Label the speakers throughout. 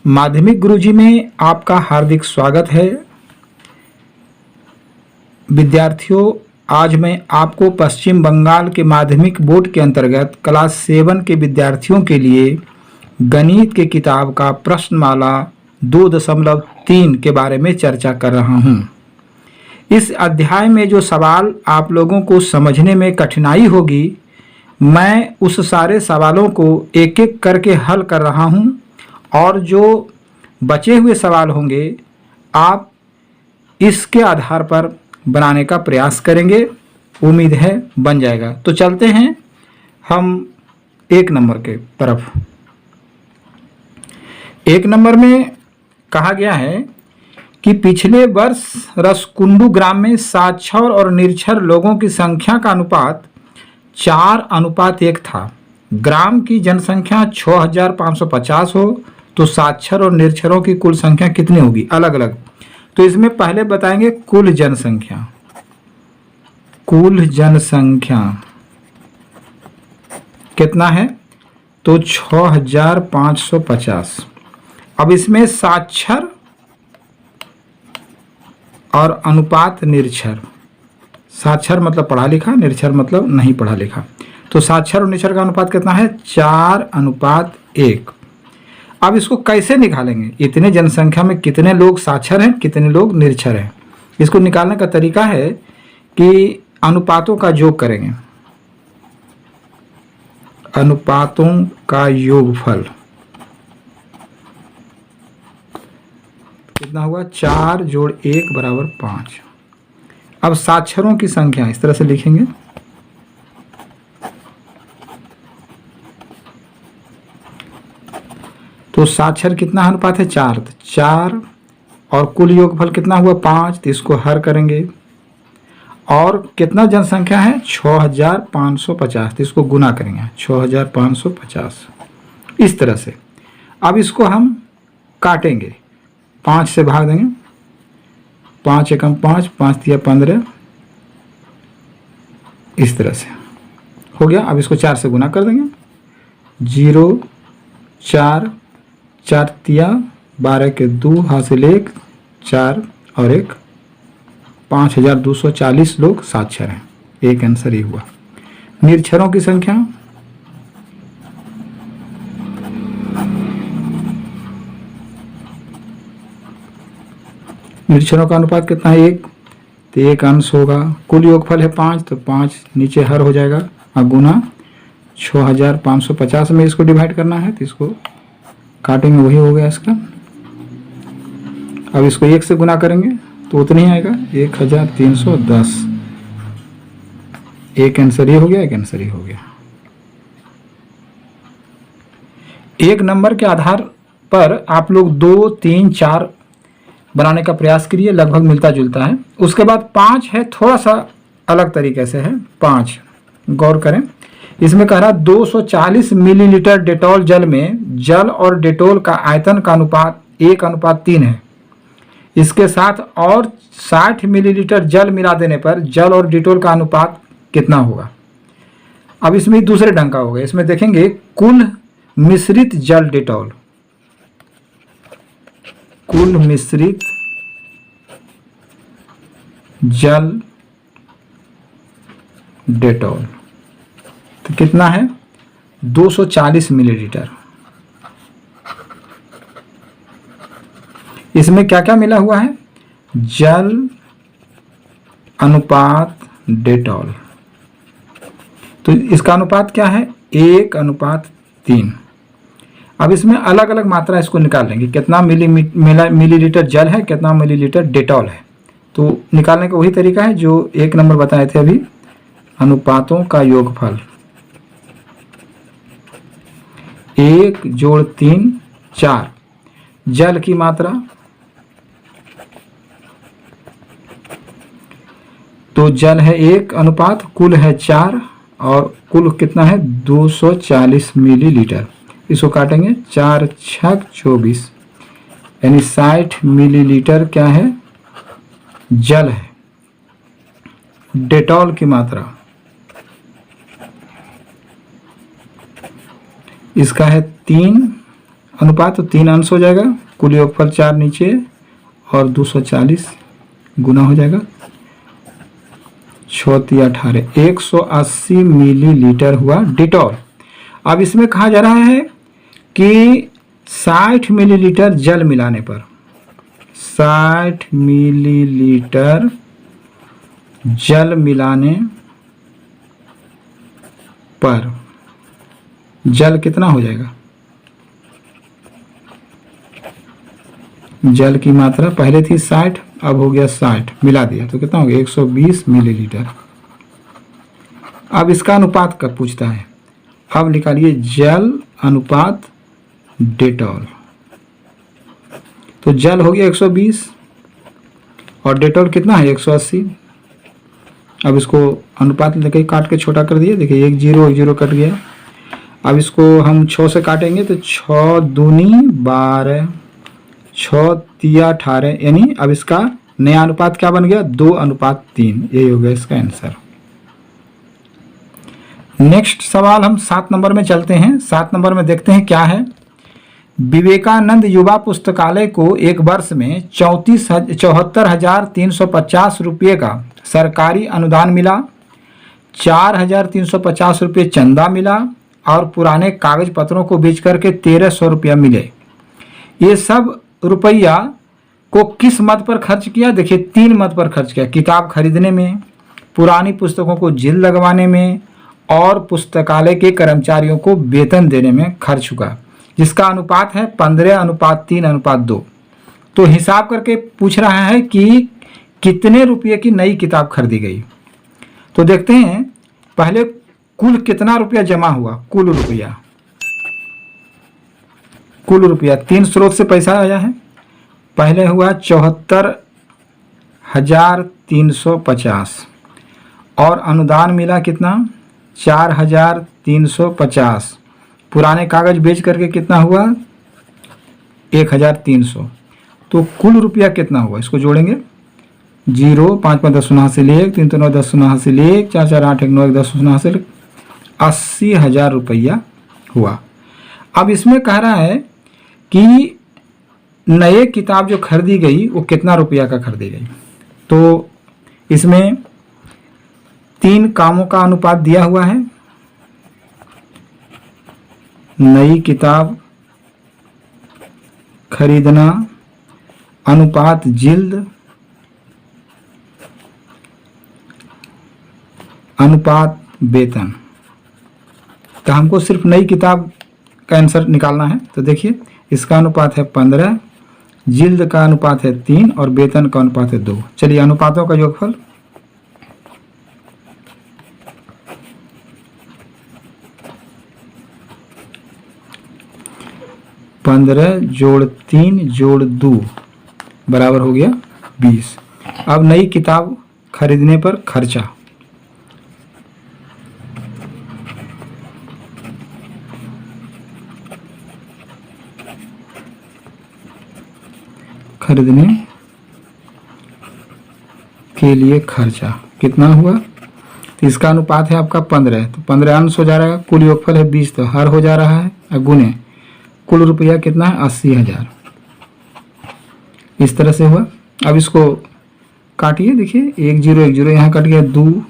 Speaker 1: माध्यमिक गुरुजी में आपका हार्दिक स्वागत है। विद्यार्थियों, आज मैं आपको पश्चिम बंगाल के माध्यमिक बोर्ड के अंतर्गत क्लास 7 के विद्यार्थियों के लिए गणित के किताब का प्रश्नमाला 2.3 के बारे में चर्चा कर रहा हूं। इस अध्याय में जो सवाल आप लोगों को समझने में कठिनाई होगी, मैं उस सारे सवालों को एक एक करके हल कर रहा हूं और जो बचे हुए सवाल होंगे आप इसके आधार पर बनाने का प्रयास करेंगे। उम्मीद है बन जाएगा। तो चलते हैं हम 1 नंबर के तरफ। 1 नंबर में कहा गया है कि पिछले वर्ष रसकुंडू ग्राम में साक्षर और निरक्षर लोगों की संख्या का अनुपात 4:1 था। ग्राम की जनसंख्या 6550 हो तो साक्षर और निरक्षरों की कुल संख्या कितनी होगी अलग अलग। तो इसमें पहले बताएंगे कुल जनसंख्या। कुल जनसंख्या कितना है तो 6550। अब इसमें साक्षर और अनुपात निरक्षर। साक्षर मतलब पढ़ा लिखा, निरक्षर मतलब नहीं पढ़ा लिखा। तो साक्षर और निरक्षर का अनुपात कितना है 4:1। अब इसको कैसे निकालेंगे? इतने जनसंख्या में कितने लोग साक्षर हैं, कितने लोग निरक्षर हैं? इसको निकालने का तरीका है कि अनुपातों का योग करेंगे। अनुपातों का योगफल कितना हुआ 4 + 1 = 5। अब साक्षरों की संख्या इस तरह से लिखेंगे। तो साक्षर कितना अनुपात है 4, तो 4 और कुल योगफल कितना हुआ 5, तो इसको हर करेंगे। और कितना जनसंख्या है 6550, तो इसको गुना करेंगे 6550 इस तरह से। अब इसको हम काटेंगे, 5 से भाग देंगे। 5 एकम 5, 5 तिया 15 इस तरह से हो गया। अब इसको 4 से गुना कर देंगे। 0 4 4 तिया 12 के 2 हासिल 1 4 और 1 5240 लोग साक्षर हैं। एक आंसर ही हुआ। निरक्षरों की संख्या निरक्षरों का अनुपात कितना है 1, तो 1 अंश होगा। कुल योगफल है 5, तो 5 नीचे हर हो जाएगा और गुना 6550 में इसको डिवाइड करना है, तो इसको काटेंगे, वही हो गया इसका। अब इसको 1 से गुना करेंगे तो उतना ही आएगा 1310। एक आंसर ही हो गया, एक आंसर ही हो गया। 1 नंबर के आधार पर आप लोग 2, 3, 4 बनाने का प्रयास करिए, लगभग मिलता जुलता है। उसके बाद 5 है, थोड़ा सा अलग तरीके से है। 5 गौर करें, इसमें कह रहा 240 मिलीलीटर डेटॉल जल में जल और डेटॉल का आयतन का अनुपात 1:3 है। इसके साथ और 60 मिलीलीटर जल मिला देने पर जल और डेटॉल का अनुपात कितना होगा? अब इसमें दूसरे ढंग का होगा। इसमें देखेंगे कुल मिश्रित जल डेटॉल, कुल मिश्रित जल डेटॉल तो कितना है 240 मिलीलीटर। इसमें क्या क्या मिला हुआ है? जल अनुपात डेटॉल। तो इसका अनुपात क्या है 1:3। अब इसमें अलग अलग मात्रा इसको निकाल लेंगे, कितना मिलीलीटर जल है, कितना मिलीलीटर डेटॉल है। तो निकालने का वही तरीका है जो 1 नंबर बताए थे अभी। अनुपातों का योगफल 1 + 3 4। जल की मात्रा तो जल है 1 अनुपात, कुल है 4 और कुल कितना है 240 मिलीलीटर। इसको काटेंगे 4 × 6 = 24, यानी 60 मिलीलीटर क्या है जल है। डेटॉल की मात्रा इसका है 3 अनुपात तो 3 अंश हो जाएगा, कुल योगफल 4 नीचे और 240 गुना हो जाएगा 6 × 18 180 मिलीलीटर हुआ डिटॉल। अब इसमें कहा जा रहा है कि 60 मिलीलीटर जल मिलाने पर 60 मिलीलीटर जल मिलाने पर जल कितना हो जाएगा? जल की मात्रा पहले थी 60, अब हो गया 60, मिला दिया तो कितना हो गया 120 मिलीलीटर। अब इसका अनुपात कब पूछता है? अब निकालिए जल अनुपात डेटॉल। तो जल हो गया 120 और डेटॉल कितना है 180। अब इसको अनुपात लेके काट के छोटा कर दिए, देखिए 1 0 1 0 कट गया। अब इसको हम 6 से काटेंगे तो 6 दूनी 12 6 × 18 यानी अब इसका नया अनुपात क्या बन गया 2:3। यही हो गया इसका आंसर। नेक्स्ट सवाल हम 7 नंबर में चलते हैं। 7 नंबर में देखते हैं क्या है। विवेकानंद युवा पुस्तकालय को एक वर्ष में 74,350 रुपये का सरकारी अनुदान मिला, 4,350 रुपये चंदा मिला और पुराने कागज पत्रों को बेच करके 1,300 रुपया मिले। ये सब रुपया को किस मद पर खर्च किया? देखिए 3 मद पर खर्च किया, किताब खरीदने में, पुरानी पुस्तकों को जिल्द लगवाने में और पुस्तकालय के कर्मचारियों को वेतन देने में खर्च हुआ, जिसका अनुपात है 15:3:2। तो हिसाब करके पूछ रहा है कि कितने रुपये की नई किताब खरीदी गई। तो देखते हैं पहले कुल कितना रुपया जमा हुआ। कुल रुपया 3 स्रोत से पैसा आया है। पहले हुआ 74,350 और अनुदान मिला कितना 4,350। पुराने कागज बेच करके कितना हुआ 1,300। तो कुल रुपया कितना हुआ इसको जोड़ेंगे 0 5 5 10 हासिल 1 3 3 9 10 हासिल 1 4 4 8 1 9 1 10 हासिल 80,000 रुपया हुआ। अब इसमें कह रहा है कि नए किताब जो खरीदी गई वो कितना रुपया का खरीदी गई। तो इसमें 3 कामों का अनुपात दिया हुआ है। नई किताब खरीदना अनुपात जिल्द अनुपात वेतन। तो हमको सिर्फ नई किताब का आंसर निकालना है। तो देखिए इसका अनुपात है 15, जिल्द का अनुपात है 3 और वेतन का अनुपात है 2। चलिए अनुपातों का योगफल 15 जोड़ 3 जोड़ 2 बराबर हो गया 20। अब नई किताब खरीदने पर खर्चा। खरीदने के लिए खर्चा कितना हुआ। तो इसका अनुपात है आपका 15, तो 15 अंश हो जा रहा है, कुल योगफल है 20 तो हर हो जा रहा है और गुने कुल रुपया कितना है 80,000। इस तरह से हुआ। अब इसको काटिए, देखिए 1 0 1 0 यहाँ कट गया 2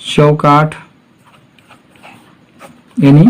Speaker 1: चौक 8 यानी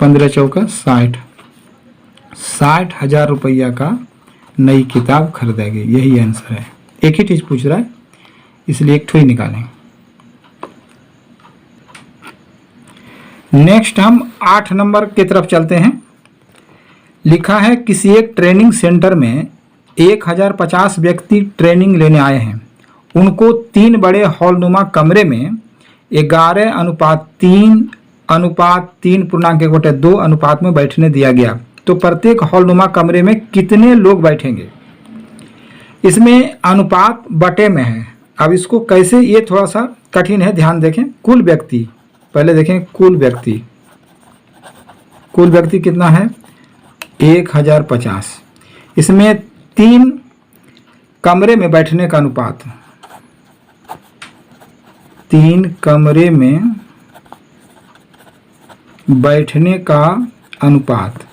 Speaker 1: 15 चौका 60,000 रुपया का नई किताब खरीदेगी। यही आंसर है। एक ही चीज पूछ रहा है इसलिए एक ठो ही निकालें। नेक्स्ट हम 8 नंबर की तरफ चलते हैं। लिखा है किसी एक ट्रेनिंग सेंटर में 1050 व्यक्ति ट्रेनिंग लेने आए हैं। उनको 3 बड़े हॉलनुमा कमरे में 11:3:3:2 अनुपात में बैठने दिया गया। तो प्रत्येक हॉलनुमा कमरे में कितने लोग बैठेंगे। इसमें अनुपात बटे में है। अब इसको कैसे, ये थोड़ा सा कठिन है, ध्यान देखें। कुल व्यक्ति पहले देखें, कुल व्यक्ति कितना है 1050। इसमें 3 कमरे में बैठने का अनुपात, 3 कमरे में बैठने का अनुपात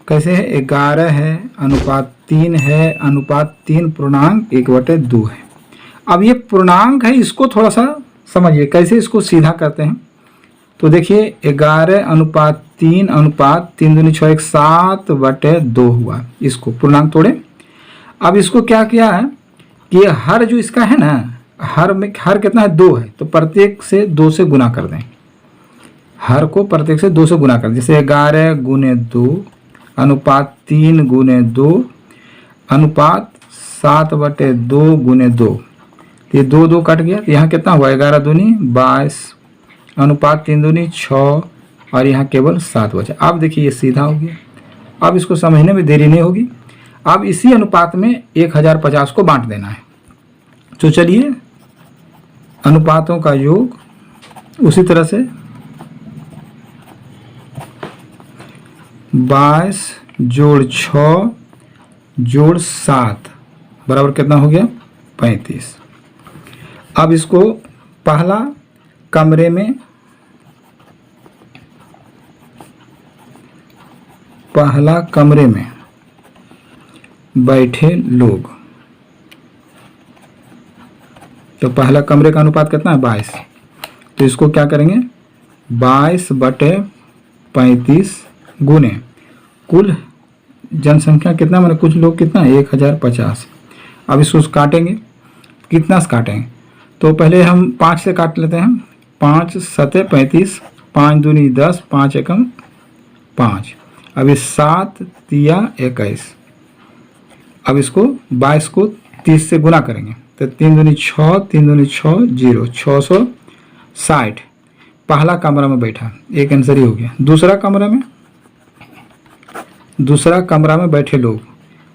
Speaker 1: कैसे है, 11 है अनुपात 3 है अनुपात 3/1/2 है। अब ये पूर्णांक है, इसको थोड़ा सा समझिए कैसे इसको सीधा करते हैं। तो देखिए 11 अनुपात 3 अनुपात 3 दूनी 6 7/2 हुआ, इसको पूर्णांक तोड़े। अब इसको क्या किया है कि ये हर जो इसका है ना, हर में हर कितना है 2 है, तो प्रत्येक से 2 से गुना कर दें, हर को प्रत्येक से 2 से गुना कर दें। जैसे 11 गुने 2 अनुपात 3 गुने 2 अनुपात 7/2 गुने 2, ये 2 2 कट गया, तो यहाँ कितना हुआ 11 दूनी 22 अनुपात 3 दूनी 6 और यहाँ केवल 7 बचा। अब देखिए ये सीधा हो गया, अब इसको समझने में देरी नहीं होगी। अब इसी अनुपात में 1050 को बांट देना है। तो चलिए अनुपातों का योग उसी तरह से 22 जोड़ 6 जोड़ 7 बराबर कितना हो गया 35। अब इसको पहला कमरे में बैठे लोग, तो पहला कमरे का अनुपात कितना है 22, तो इसको क्या करेंगे 22/35 गुने कुल जनसंख्या कितना, मैंने कुछ लोग कितना 1050। अब इसको काटेंगे, कितना से काटेंगे, तो पहले हम 5 से काट लेते हैं। 5 7 35, 5 दूनी 10, 5 एकम 5, अब ये 7 तिया 21। अब इसको 22 को 30 से गुना करेंगे, तो 3 दूनी 6 3 दूनी 6 0 660। पहला कमरा में बैठा, एक आंसर ही हो गया। दूसरा कमरा में बैठे लोग,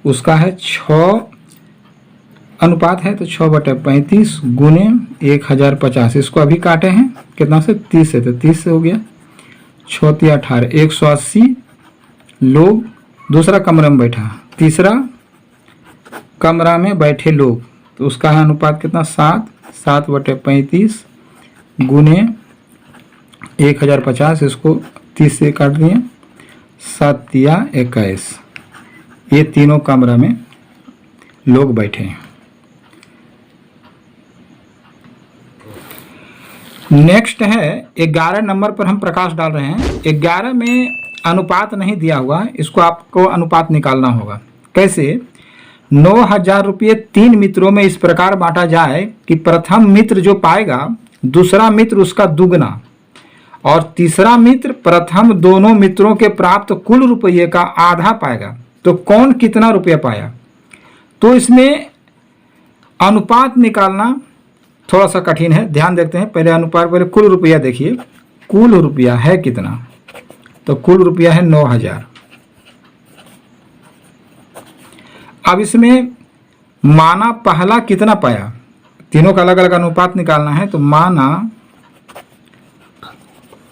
Speaker 1: उसका है 6 अनुपात है, तो 6/35 गुने 1050। इसको अभी काटे हैं कितना से 30 से, तो 30 से हो गया 6 तिया 18 180 लोग दूसरा कमरा में बैठा। तीसरा कमरा में बैठे लोग, तो उसका है अनुपात कितना 7/35 गुने 1050, इसको 30 से काट दिए 7 तिया 21। ये तीनों कमरा में लोग बैठे हैं। नेक्स्ट है 11 नंबर पर हम प्रकाश डाल रहे हैं। 11 में अनुपात नहीं दिया हुआ, इसको आपको अनुपात निकालना होगा। कैसे, 9000 रुपये 3 मित्रों में इस प्रकार बांटा जाए कि प्रथम मित्र जो पाएगा दूसरा मित्र उसका दुगना, और तीसरा मित्र प्रथम दोनों मित्रों के प्राप्त कुल रुपये का आधा पाएगा, तो कौन कितना रुपया पाया। तो इसमें अनुपात निकालना थोड़ा सा कठिन है, ध्यान देखते हैं। पहले अनुपात, पहले कुल रुपया देखिए, कुल रुपया है कितना, तो कुल रुपया है 9000। अब इसमें माना पहला कितना पाया, तीनों का अलग अलग अनुपात निकालना है। तो माना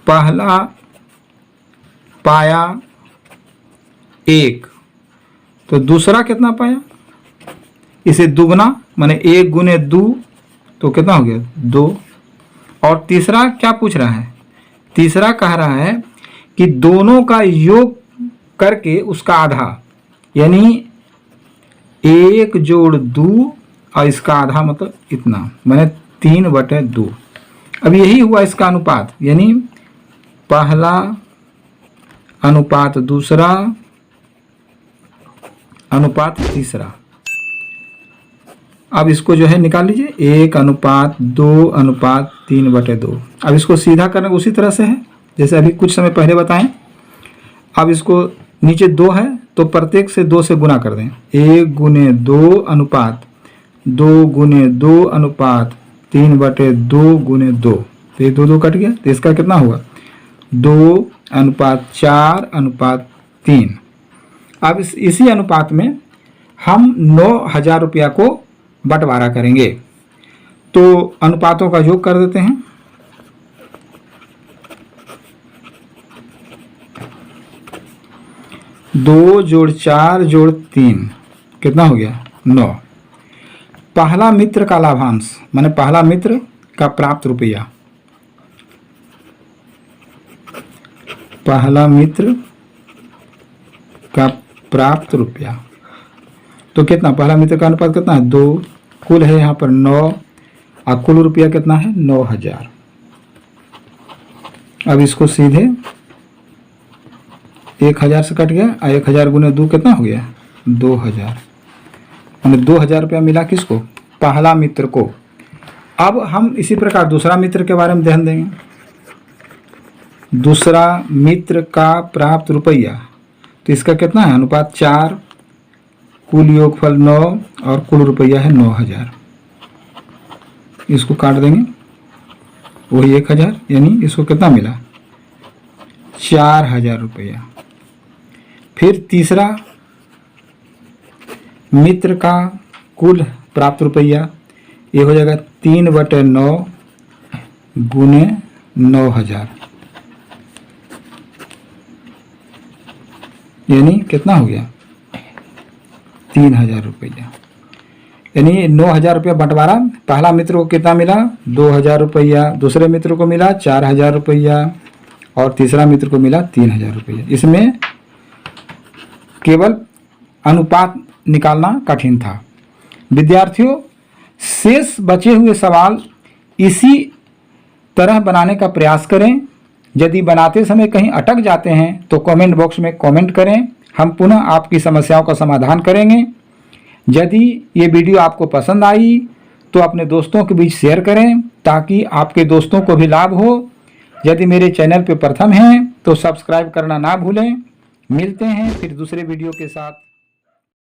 Speaker 1: पहला पाया 1, तो दूसरा कितना पाया, इसे दुगना माने 1 गुने 2, तो कितना हो गया 2। और तीसरा क्या पूछ रहा है, तीसरा कह रहा है कि दोनों का योग करके उसका आधा, यानी 1 जोड़ 2 और इसका आधा मतलब इतना, मैंने 3/2। अब यही हुआ इसका अनुपात, यानी पहला अनुपात दूसरा अनुपात तीसरा। अब इसको जो है निकाल लीजिए, 1/2 अब इसको सीधा करना उसी तरह से है जैसे अभी कुछ समय पहले बताएं। अब इसको नीचे 2 है, तो प्रत्येक से 2 से गुना कर दें। 1 गुने 2 अनुपात 2 गुने 2 अनुपात 3/2 गुने 2, तो ये 2 2 कट गया, तो इसका कितना हुआ 2/4/3। अब इसी अनुपात में हम 9000 रुपया को बंटवारा करेंगे, तो अनुपातों का योग कर देते हैं। दो जोड़ 4 जोड़ 3 कितना हो गया 9। पहला मित्र का लाभांश माने पहला मित्र का प्राप्त रुपया, पहला मित्र का प्राप्त रुपया। तो कितना, पहला मित्र का अनुपात कितना है 2, कुल है यहाँ पर 9 और कुल रुपया कितना है 9000। अब इसको सीधे 1000 से कट गया और 1000 गुने 2 कितना हो गया 2000, यानी 2000 रुपया मिला किसको, पहला मित्र को। अब हम इसी प्रकार दूसरा मित्र के बारे में ध्यान देंगे। दूसरा मित्र का प्राप्त रुपया, तो इसका कितना है अनुपात 4, कुल योगफल 9 और कुल रुपया है 9000। इसको काट देंगे, वही 1000, यानी इसको कितना मिला 4000 रुपया। फिर तीसरा मित्र का कुल प्राप्त रुपया, ये हो जाएगा 3/9 गुने 9000, यानी कितना हो गया 3000 रुपया। यानी 9000 रुपया बंटवारा, पहला मित्र को कितना मिला 2000 रुपया, दूसरे मित्र को मिला 4000 रुपया और तीसरा मित्र को मिला 3000 रुपया। इसमें केवल अनुपात निकालना कठिन था। विद्यार्थियों, शेष बचे हुए सवाल इसी तरह बनाने का प्रयास करें। यदि बनाते समय कहीं अटक जाते हैं तो कमेंट बॉक्स में कमेंट करें, हम पुनः आपकी समस्याओं का समाधान करेंगे। यदि ये वीडियो आपको पसंद आई तो अपने दोस्तों के बीच शेयर करें ताकि आपके दोस्तों को भी लाभ हो। यदि मेरे चैनल पर प्रथम हैं तो सब्सक्राइब करना ना भूलें। मिलते हैं फिर दूसरे वीडियो के साथ।